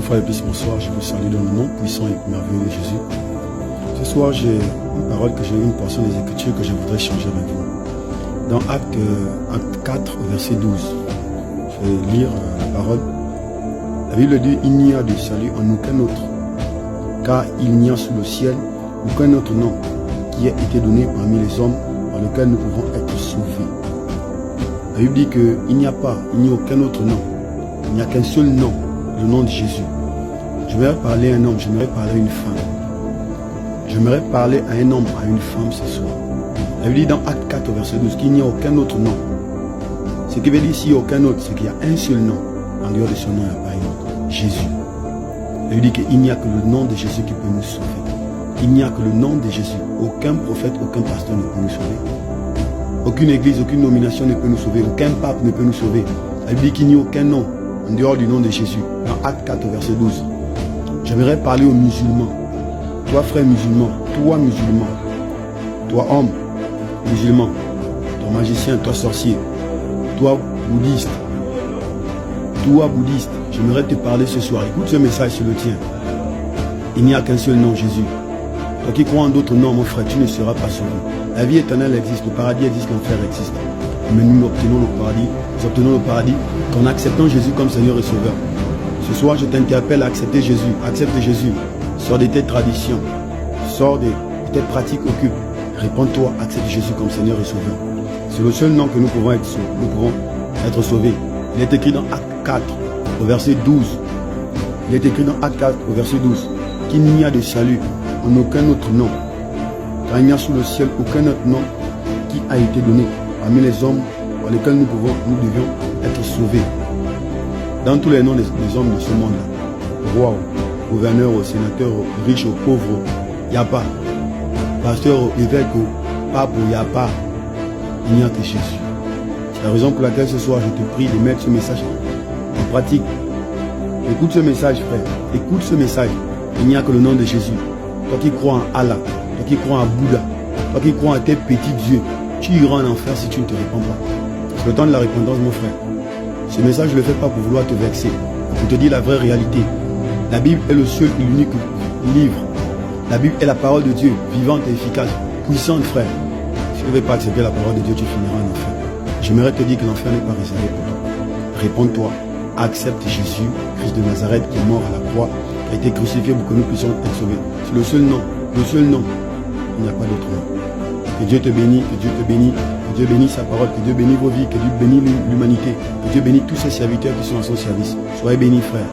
Une fois de plus, bonsoir, je vous salue dans le nom puissant et merveilleux de Jésus. Ce soir, j'ai une parole que j'ai une portion des Écritures que je voudrais changer avec vous. Dans Acte 4, verset 12, je vais lire la parole. La Bible dit, il n'y a de salut en aucun autre, car il n'y a sous le ciel aucun autre nom qui ait été donné parmi les hommes par lequel nous pouvons être sauvés. La Bible dit qu'il n'y a aucun autre nom. Il n'y a qu'un seul nom, le nom de Jésus. J'aimerais parler à un homme, j'aimerais parler à une femme. J'aimerais parler à un homme, à une femme ce soir. La Bible dit dans Acte 4, verset 12, qu'il n'y a aucun autre nom. Ce qui veut dire s'il n'y a aucun autre, c'est qu'il y a un seul nom. En dehors de ce nom, il n'y a pas un autre. Jésus. La Bible dit qu'il n'y a que le nom de Jésus qui peut nous sauver. Il n'y a que le nom de Jésus. Aucun prophète, aucun pasteur ne peut nous sauver. Aucune église, aucune nomination ne peut nous sauver. Aucun pape ne peut nous sauver. La Bible dit qu'il n'y a aucun nom en dehors du nom de Jésus. Dans Acte 4, verset 12. J'aimerais parler aux musulmans. Toi, frère musulman, toi musulman, toi homme musulman, toi magicien, toi sorcier, toi bouddhiste, j'aimerais te parler ce soir. Écoute ce message, c'est le tien. Il n'y a qu'un seul nom, Jésus. Toi qui crois en d'autres noms, mon frère, tu ne seras pas sauvé. La vie éternelle existe, le paradis existe, l'enfer existe. Mais nous obtenons le paradis qu'en acceptant Jésus comme Seigneur et Sauveur. Ce soir, je t'interpelle à accepter Jésus. Accepte Jésus. Sors de tes traditions. Sors de tes pratiques occultes. Réponds-toi, accepte Jésus comme Seigneur et Sauveur. C'est le seul nom que nous pouvons être sauvés. Il est écrit dans Acte 4, au verset 12. Il est écrit dans Acte 4, au verset 12, qu'il n'y a de salut en aucun autre nom. Car il n'y a sous le ciel aucun autre nom qui a été donné parmi les hommes par lesquels nous devions être sauvés. Dans tous les noms des hommes de ce monde-là, roi, gouverneur, sénateur, riche, pauvre, il n'y a pas. Pasteur, évêque, pape, il n'y a pas. Il n'y a que Jésus. C'est la raison pour laquelle ce soir je te prie de mettre ce message en pratique. Écoute ce message, frère. Écoute ce message. Il n'y a que le nom de Jésus. Toi qui crois en Allah, toi qui crois en Bouddha, toi qui crois en tes petits dieux, tu iras en enfer si tu ne te répands pas. C'est le temps de la repentance, mon frère. Ce message, je ne le fais pas pour vouloir te vexer, pour te dire la vraie réalité. La Bible est le seul et l'unique livre. La Bible est la parole de Dieu, vivante et efficace, puissante, frère. Si tu ne veux pas accepter la parole de Dieu, tu finiras en enfer. J'aimerais te dire que l'enfer n'est pas réservé pour toi. Réponds-toi, accepte Jésus, Christ de Nazareth, qui est mort à la croix, qui a été crucifié pour que nous puissions être sauvés. C'est le seul nom, le seul nom. Il n'y a pas d'autre nom. Que Dieu te bénisse, que Dieu te bénisse, que Dieu bénisse sa parole, que Dieu bénisse vos vies, que Dieu bénisse l'humanité, que Dieu bénisse tous ses serviteurs qui sont à son service. Soyez bénis, frère.